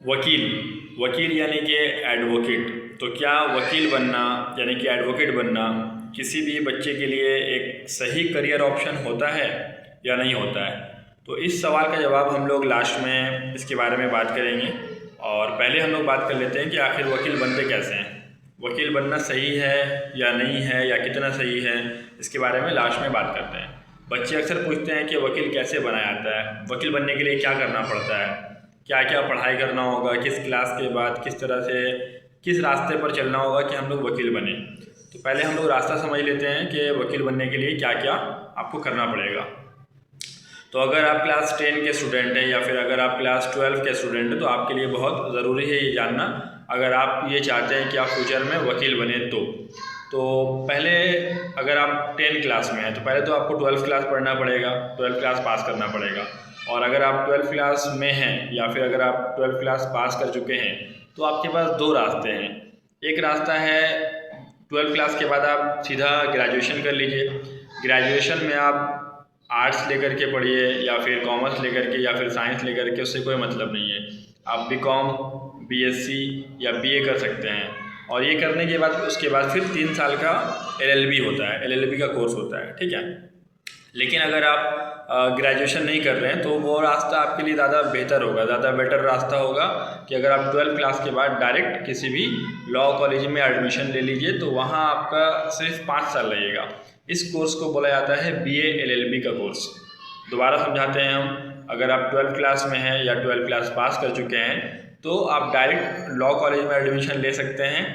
वकील। वकील यानी कि एडवोकेट। तो क्या वकील बनना यानी कि एडवोकेट बनना किसी भी बच्चे के लिए एक सही करियर ऑप्शन होता है या नहीं होता है? तो इस सवाल का जवाब हम लोग लास्ट में इसके बारे में बात करेंगे। और पहले हम लोग बात कर लेते हैं कि आखिर वकील बनते कैसे हैं। वकील बनना सही है या नहीं है या कितना सही है, इसके बारे में लास्ट में बात करते हैं। बच्चे अक्सर पूछते हैं कि वकील कैसे बना जाता है, वकील बनने के लिए क्या करना पड़ता है, क्या क्या पढ़ाई करना होगा, किस क्लास के बाद किस तरह से किस रास्ते पर चलना होगा कि हम लोग वकील बने। तो पहले हम लोग रास्ता समझ लेते हैं कि वकील बनने के लिए क्या क्या आपको करना पड़ेगा। तो अगर आप क्लास 10 के स्टूडेंट हैं या फिर अगर आप क्लास 12 के स्टूडेंट हैं तो आपके लिए बहुत ज़रूरी है ये जानना, अगर आप ये चाहते हैं कि आप फ्यूचर में वकील बने तो पहले अगर आप 10 क्लास में हैं तो पहले तो आपको 12th क्लास पढ़ना पड़ेगा, 12th क्लास पास करना पड़ेगा। और अगर आप 12th क्लास में हैं या फिर अगर आप 12th क्लास पास कर चुके हैं तो आपके पास दो रास्ते हैं। एक रास्ता है 12th क्लास के बाद आप सीधा ग्रेजुएशन कर लीजिए। ग्रेजुएशन में आप आर्ट्स लेकर के पढ़िए या फिर कॉमर्स लेकर के या फिर साइंस लेकर के, उससे कोई मतलब नहीं है। आप बीकॉम, बीएससी या बीए कर सकते हैं। और ये करने के बाद उसके बाद फिर 3 साल का एलएलबी होता है, एलएलबी का कोर्स होता है, ठीक है। लेकिन अगर आप ग्रेजुएशन नहीं कर रहे हैं तो वो रास्ता आपके लिए ज़्यादा बेहतर होगा, ज़्यादा बेटर रास्ता होगा कि अगर आप 12th क्लास के बाद डायरेक्ट किसी भी लॉ कॉलेज में एडमिशन ले लीजिए तो वहाँ आपका सिर्फ 5 साल लगेगा। इस कोर्स को बोला जाता है बीए एलएलबी का कोर्स। दोबारा समझाते हैं हम, अगर आप 12th क्लास में हैं या 12th क्लास पास कर चुके हैं तो आप डायरेक्ट लॉ कॉलेज में एडमिशन ले सकते हैं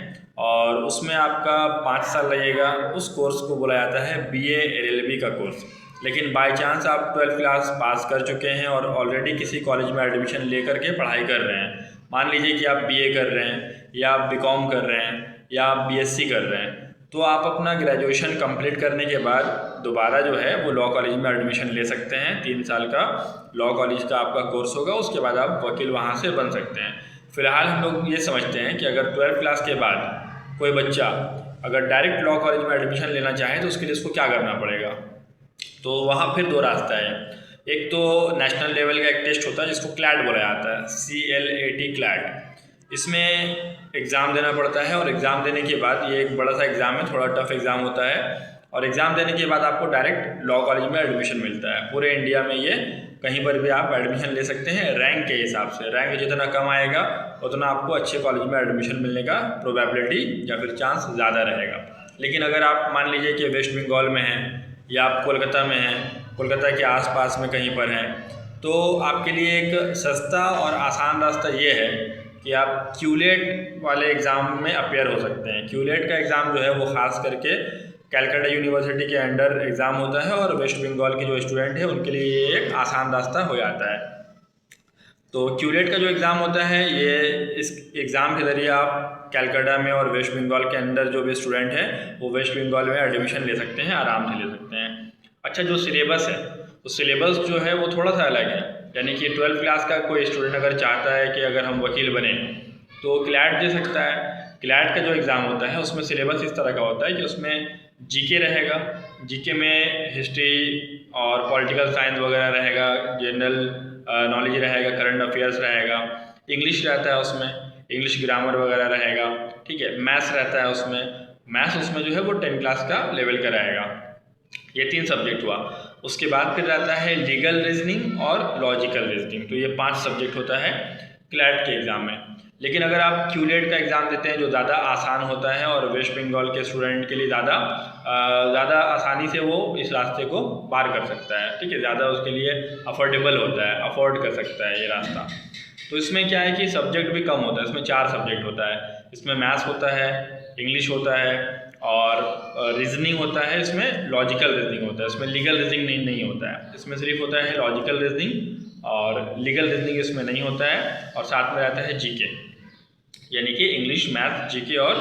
और उसमें आपका 5 साल लगेगा। उस कोर्स को बोला जाता है बीए एलएलबी का कोर्स। लेकिन बाय चांस आप 12th क्लास पास कर चुके हैं और ऑलरेडी किसी कॉलेज में एडमिशन ले करके पढ़ाई कर रहे हैं, मान लीजिए कि आप बीए कर रहे हैं या आप बीकॉम कर रहे हैं या आप बीएससी कर रहे हैं, तो आप अपना ग्रेजुएशन कंप्लीट करने के बाद दोबारा जो है वो लॉ कॉलेज में एडमिशन ले सकते हैं। 3 साल का लॉ कॉलेज का आपका कोर्स होगा, उसके बाद आप वकील वहाँ से बन सकते हैं। फ़िलहाल हम लोग ये समझते हैं कि अगर 12th क्लास के बाद कोई बच्चा अगर डायरेक्ट लॉ कॉलेज में एडमिशन लेना चाहे तो उसके लिए उसको क्या करना पड़ेगा। तो वहाँ फिर दो रास्ता है। एक तो नेशनल लेवल का एक टेस्ट होता है जिसको क्लैट बोला जाता है, CLAT क्लैट। इसमें एग्ज़ाम देना पड़ता है और एग्ज़ाम देने के बाद, ये एक बड़ा सा एग्ज़ाम है, थोड़ा टफ एग्ज़ाम होता है, और एग्ज़ाम देने के बाद आपको डायरेक्ट लॉ कॉलेज में एडमिशन मिलता है। पूरे इंडिया में ये कहीं पर भी आप एडमिशन ले सकते हैं रैंक के हिसाब से। रैंक जितना कम आएगा उतना आपको अच्छे कॉलेज में एडमिशन मिलने का प्रोबेबिलिटी या फिर चांस ज़्यादा रहेगा। लेकिन अगर आप मान लीजिए कि वेस्ट बंगाल में हैं या आप कोलकाता में हैं, कोलकाता के आसपास में कहीं पर हैं, तो आपके लिए एक सस्ता और आसान रास्ता ये है कि आप क्यूलेट वाले एग्ज़ाम में अपेयर हो सकते हैं। क्यूलेट का एग्ज़ाम जो है वो ख़ास करके कैलकाटा यूनिवर्सिटी के अंडर एग्ज़ाम होता है और वेस्ट बंगाल के जो स्टूडेंट हैं उनके लिए ये एक आसान रास्ता हो जाता है। तो क्यूलेट का जो एग्ज़ाम होता है, ये इस एग्ज़ाम के ज़रिए आप कैलकाटा में और वेस्ट बंगाल के अंदर जो भी स्टूडेंट हैं वो वेस्ट बंगाल में एडमिशन ले सकते हैं, आराम से ले सकते हैं। अच्छा, जो सिलेबस है तो सिलेबस जो है वो थोड़ा सा अलग है। यानी कि 12th क्लास का कोई स्टूडेंट अगर चाहता है कि अगर हम वकील बने तो क्लैट दे सकता है। क्लैट का जो एग्ज़ाम होता है उसमें सिलेबस इस तरह का होता है कि उसमें जीके रहेगा, जीके में हिस्ट्री और पॉलिटिकल साइंस वगैरह रहेगा, जनरल नॉलेज रहेगा, करंट अफेयर्स रहेगा, इंग्लिश रहता है उसमें, इंग्लिश ग्रामर वगैरह रहेगा, ठीक है। मैथ्स रहता है उसमें, मैथ्स उसमें जो है वो 10 क्लास का लेवल का रहेगा। ये 3 सब्जेक्ट हुआ। उसके बाद फिर रहता है लीगल रीजनिंग और लॉजिकल रीजनिंग। तो ये 5 सब्जेक्ट होता है क्लैट के एग्ज़ाम में। लेकिन अगर आप क्यूलेट का एग्ज़ाम देते हैं जो ज़्यादा आसान होता है और वेस्ट बंगाल के स्टूडेंट के लिए ज़्यादा आसानी से वो इस रास्ते को पार कर सकता है, ठीक है, ज़्यादा उसके लिए अफोर्डेबल होता है, अफोर्ड कर सकता है ये रास्ता। तो इसमें क्या है कि सब्जेक्ट भी कम होता है, इसमें 4 सब्जेक्ट होता है। इसमें मैथ्स होता है, इंग्लिश होता है और रीजनिंग होता है, इसमें लॉजिकल रीजनिंग होता है, इसमें लीगल रीजनिंग नहीं होता है। इसमें सिर्फ होता है लॉजिकल रीजनिंग और लीगल रीजनिंग इसमें नहीं होता है। और साथ में रहता है जीके, यानी कि इंग्लिश, मैथ, जीके और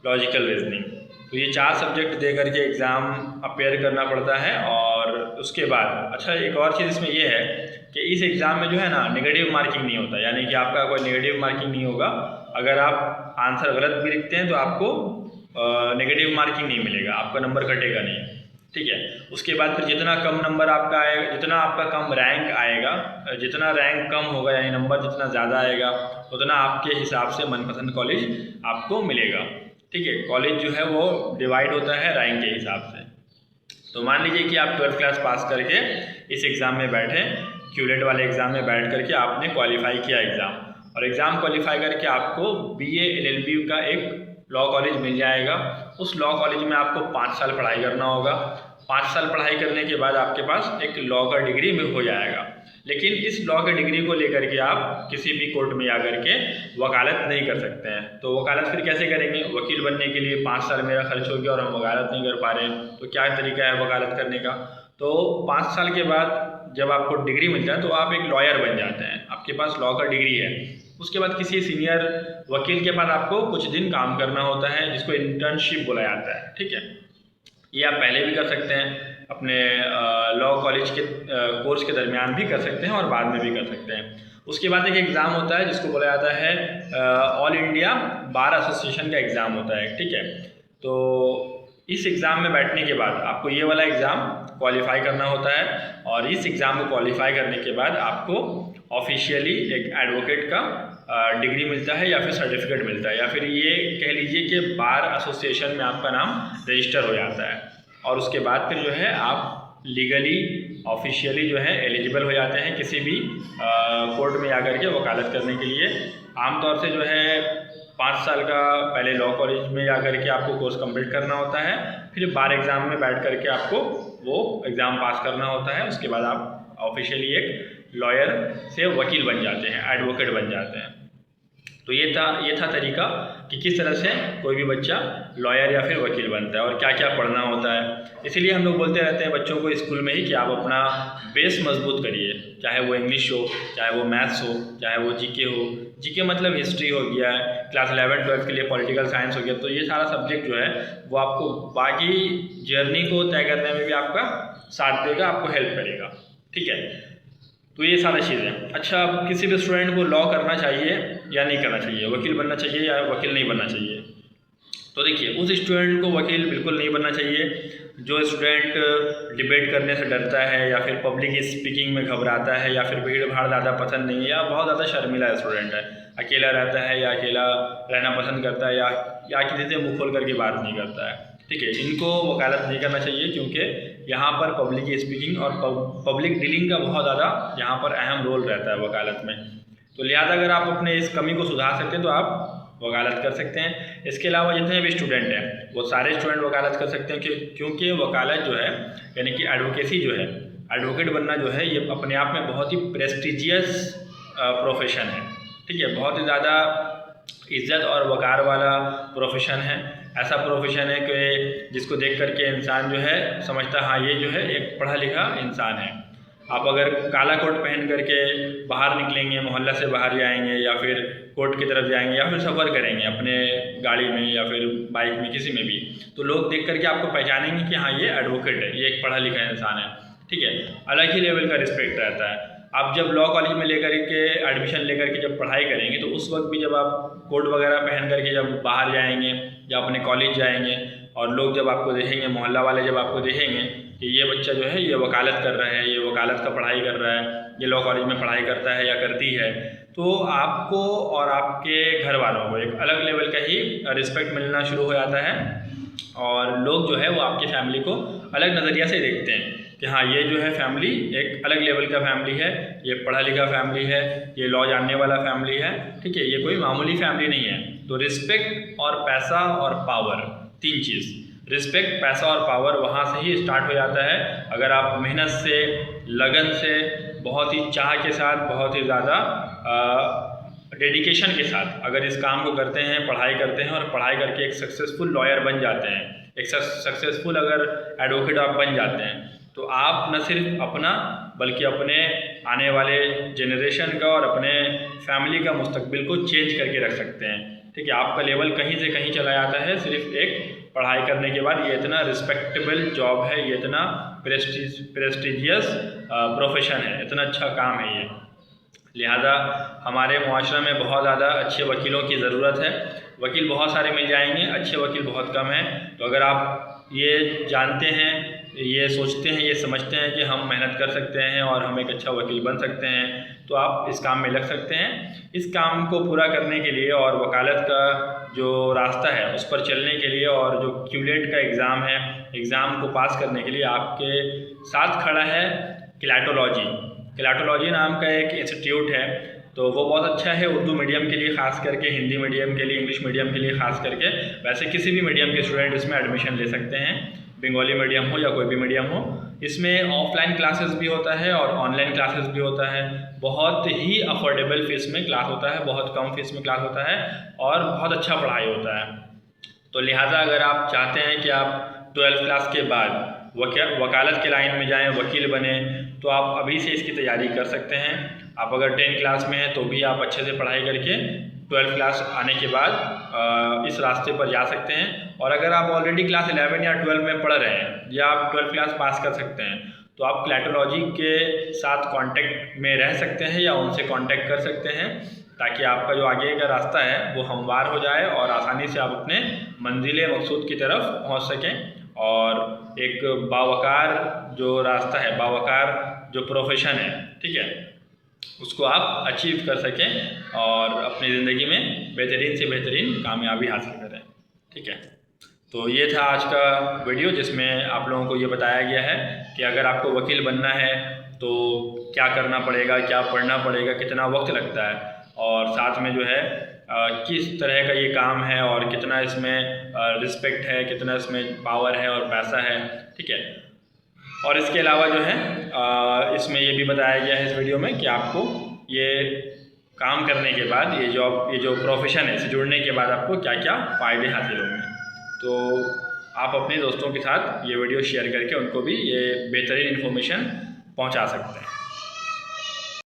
लॉजिकल रीजनिंग। तो ये 4 सब्जेक्ट दे करके एग्ज़ाम अपेयर करना पड़ता है। और उसके बाद अच्छा, एक और चीज़ इसमें ये है कि इस एग्ज़ाम में जो है ना नेगेटिव मार्किंग नहीं होता, यानी कि आपका कोई नेगेटिव मार्किंग नहीं होगा। अगर आप आंसर गलत भी लिखते हैं तो आपको नेगेटिव मार्किंग नहीं मिलेगा, आपका नंबर कटेगा नहीं। ठीक है। उसके बाद फिर जितना कम नंबर आपका आएगा, जितना आपका कम रैंक आएगा, जितना रैंक कम होगा यानी नंबर जितना ज़्यादा आएगा उतना आपके हिसाब से मनपसंद कॉलेज आपको मिलेगा। ठीक है, कॉलेज जो है वो डिवाइड होता है रैंक के हिसाब से। तो मान लीजिए कि आप 12th क्लास पास करके इस एग्ज़ाम में बैठे, क्यूलेट वाले एग्ज़ाम में बैठ करके आपने क्वालिफाई किया एग्ज़ाम, और एग्ज़ाम क्वालिफाई करके आपको BA LLB का एक लॉ कॉलेज मिल जाएगा। उस लॉ कॉलेज में आपको 5 साल पढ़ाई करना होगा। 5 साल पढ़ाई करने के बाद आपके पास एक लॉ का डिग्री में हो जाएगा। लेकिन इस लॉ के डिग्री को लेकर के आप किसी भी कोर्ट में जाकर के वकालत नहीं कर सकते हैं। तो वकालत फिर कैसे करेंगे? वकील बनने के लिए 5 साल मेरा खर्च हो गया और हम वकालत नहीं कर पा रहे हैं, तो क्या तरीका है वकालत करने का? तो 5 साल के बाद जब आपको डिग्री मिलता है तो आप एक लॉयर बन जाते हैं, आपके पास लॉ का डिग्री है। उसके बाद किसी सीनियर वकील के पास आपको कुछ दिन काम करना होता है, जिसको इंटर्नशिप बोला जाता है। ठीक है, ये आप पहले भी कर सकते हैं, अपने लॉ कॉलेज के कोर्स के दरमियान भी कर सकते हैं और बाद में भी कर सकते हैं। उसके बाद एक एग्ज़ाम होता है जिसको बोला जाता है ऑल इंडिया बार एसोसिएशन का एग्ज़ाम होता है। ठीक है, तो इस एग्ज़ाम में बैठने के बाद आपको ये वाला एग्ज़ाम क्वालिफाई करना होता है, और इस एग्ज़ाम को क्वालिफाई करने के बाद आपको ऑफिशियली एक एडवोकेट का डिग्री मिलता है या फिर सर्टिफिकेट मिलता है, या फिर ये कह लीजिए कि बार एसोसिएशन में आपका नाम रजिस्टर हो जाता है। और उसके बाद फिर जो है आप लीगली ऑफिशियली जो है एलिजिबल हो जाते हैं किसी भी कोर्ट में आकर के वकालत करने के लिए। आमतौर से जो है 5 साल का पहले लॉ कॉलेज में जाकर के आपको कोर्स कंप्लीट करना होता है, फिर बार एग्ज़ाम में बैठ करके आपको वो एग्ज़ाम पास करना होता है। उसके बाद आप ऑफिशियली एक लॉयर से वकील बन जाते हैं, एडवोकेट बन जाते हैं। तो ये था तरीका कि किस तरह से कोई भी बच्चा लॉयर या फिर वकील बनता है और क्या क्या पढ़ना होता है। इसीलिए हम लोग बोलते रहते हैं बच्चों को स्कूल में ही कि आप अपना बेस मजबूत करिए, चाहे वो इंग्लिश हो, चाहे वो मैथ्स हो, चाहे वो जीके हो। जीके मतलब हिस्ट्री हो गया, क्लास 11-12 के लिए पॉलिटिकल साइंस हो गया। तो ये सारा सब्जेक्ट जो है वो आपको बाकी जर्नी को तय करने में भी आपका साथ देगा, आपको हेल्प करेगा। ठीक है, तो ये सारा चीज़ें। अच्छा, अब किसी भी स्टूडेंट को लॉ करना चाहिए या नहीं करना चाहिए, वकील बनना चाहिए या वकील नहीं बनना चाहिए? तो देखिए, उस स्टूडेंट को वकील बिल्कुल नहीं बनना चाहिए जो स्टूडेंट डिबेट करने से डरता है, या फिर पब्लिक स्पीकिंग में घबराता है, या फिर भीड़ भाड़ ज़्यादा पसंद नहीं है, या बहुत ज़्यादा शर्मिला स्टूडेंट है, अकेला रहता है या अकेला रहना पसंद करता है, या किसी से मुँह खोल करके बात नहीं करता है। ठीक है, इनको वकालत नहीं करना चाहिए, क्योंकि यहाँ पर पब्लिक स्पीकिंग और पब्लिक डीलिंग का बहुत ज़्यादा यहाँ पर अहम रोल रहता है वकालत में। तो लिहाजा अगर आप अपने इस कमी को सुधार सकते हैं तो आप वकालत कर सकते हैं। इसके अलावा जितने भी स्टूडेंट हैं वो सारे स्टूडेंट वकालत कर सकते हैं, क्योंकि वकालत जो है यानी कि एडवोकेसी जो है, एडवोकेट बनना जो है, ये अपने आप में बहुत ही प्रेस्टिजियस प्रोफेशन है। ठीक है, बहुत ही ज़्यादा इज्जत और वकार वाला प्रोफेशन है। ऐसा प्रोफेशन है कि जिसको देख करके इंसान जो है समझता है हाँ ये जो है एक पढ़ा लिखा इंसान है। आप अगर काला कोट पहन करके बाहर निकलेंगे, मोहल्ला से बाहर जाएंगे या फिर कोर्ट की तरफ जाएंगे या फिर सफ़र करेंगे अपने गाड़ी में या फिर बाइक में, किसी में भी, तो लोग देख करके आपको पहचानेंगे कि हाँ ये एडवोकेट है, ये एक पढ़ा लिखा इंसान है। ठीक है, अलग ही लेवल का रिस्पेक्ट रहता है। आप जब लॉ कॉलेज में लेकर के एडमिशन लेकर के जब पढ़ाई करेंगे तो उस वक्त भी जब आप कोट वगैरह पहन करके जब बाहर जाएंगे या अपने कॉलेज जाएंगे और लोग जब आपको देखेंगे, मोहल्ला वाले जब आपको देखेंगे कि ये बच्चा जो है ये वकालत कर रहा है, ये वकालत का पढ़ाई कर रहा है, ये लॉ कॉलेज में पढ़ाई करता है या करती है, तो आपको और आपके घर वालों को एक अलग लेवल का ही रिस्पेक्ट मिलना शुरू हो जाता है। और लोग जो है वो आपकी फैमिली को अलग नज़रिया से देखते हैं कि हाँ ये जो है फैमिली एक अलग लेवल का फैमिली है, ये पढ़ा लिखा फैमिली है, ये लॉ जानने वाला फैमिली है। ठीक है, ये कोई मामूली फैमिली नहीं है। तो रिस्पेक्ट और पैसा और पावर, 3 चीज़, रिस्पेक्ट, पैसा और पावर वहाँ से ही स्टार्ट हो जाता है। अगर आप मेहनत से, लगन से, बहुत ही चाह के साथ, बहुत ही ज़्यादा डेडिकेशन के साथ अगर इस काम को करते हैं, पढ़ाई करते हैं और पढ़ाई करके एक सक्सेसफुल लॉयर बन जाते हैं, एक सक्सेसफुल अगर एडवोकेट आप बन जाते हैं, तो आप न सिर्फ अपना बल्कि अपने आने वाले जनरेशन का और अपने फैमिली का मुस्तकबिल को चेंज करके रख सकते हैं। ठीक है, आपका लेवल कहीं से कहीं चला जाता है सिर्फ एक पढ़ाई करने के बाद। ये इतना रिस्पेक्टेबल जॉब है, ये इतना प्रेस्टिजियस प्रोफेशन है, इतना अच्छा काम है ये। लिहाजा हमारे मुआशरा में बहुत ज़्यादा अच्छे वकीलों की ज़रूरत है। वकील बहुत सारे मिल जाएंगे, अच्छे वकील बहुत कम हैं। तो अगर आप ये जानते हैं ये सोचते हैं, ये समझते हैं कि हम मेहनत कर सकते हैं और हम एक अच्छा वकील बन सकते हैं, तो आप इस काम में लग सकते हैं। इस काम को पूरा करने के लिए और वकालत का जो रास्ता है उस पर चलने के लिए और जो क्यूलेट का एग्ज़ाम है, एग्ज़ाम को पास करने के लिए आपके साथ खड़ा है क्लैटोलॉजी। क्लैटोलॉजी नाम का एक इंस्टीट्यूट है, तो वो बहुत अच्छा है उर्दू मीडियम के लिए ख़ास करके, हिंदी मीडियम के लिए, इंग्लिश मीडियम के लिए ख़ास करके। वैसे किसी भी मीडियम के स्टूडेंट इसमें एडमिशन ले सकते हैं, बंगाली मीडियम हो या कोई भी मीडियम हो। इसमें ऑफलाइन क्लासेस भी होता है और ऑनलाइन क्लासेस भी होता है। बहुत ही अफोर्डेबल फ़ीस में क्लास होता है, बहुत कम फ़ीस में क्लास होता है और बहुत अच्छा पढ़ाई होता है। तो लिहाजा अगर आप चाहते हैं कि आप 12th क्लास के बाद वकालत के लाइन में जाएं, वकील बने, तो आप अभी से इसकी तैयारी कर सकते हैं। आप अगर 10th क्लास में हैं तो भी आप अच्छे से पढ़ाई करके 12th क्लास आने के बाद इस रास्ते पर जा सकते हैं। और अगर आप ऑलरेडी क्लास 11 या 12 में पढ़ रहे हैं या आप 12th क्लास पास कर सकते हैं, तो आप क्लैटोलॉजी के साथ कांटेक्ट में रह सकते हैं या उनसे कांटेक्ट कर सकते हैं, ताकि आपका जो आगे का रास्ता है वो हमवार हो जाए और आसानी से आप अपने मंजिल मकसूद की तरफ पहुंच सकें और एक बावकार जो रास्ता है, बावकार जो प्रोफेशन है, ठीक है, उसको आप अचीव कर सकें और अपनी ज़िंदगी में बेहतरीन से बेहतरीन कामयाबी हासिल करें। ठीक है, तो ये था आज का वीडियो जिसमें आप लोगों को ये बताया गया है कि अगर आपको वकील बनना है तो क्या करना पड़ेगा, क्या पढ़ना पड़ेगा, कितना वक्त लगता है और साथ में जो है किस तरह का ये काम है और कितना इसमें रिस्पेक्ट है, कितना इसमें पावर है और पैसा है। ठीक है, और इसके अलावा जो है इसमें ये भी बताया गया है इस वीडियो में कि आपको ये काम करने के बाद ये जो प्रोफेशन है इससे जुड़ने के बाद आपको क्या क्या फ़ायदे हासिल होंगे। तो आप अपने दोस्तों के साथ ये वीडियो शेयर करके उनको भी ये बेहतरीन इन्फॉर्मेशन पहुंचा सकते हैं।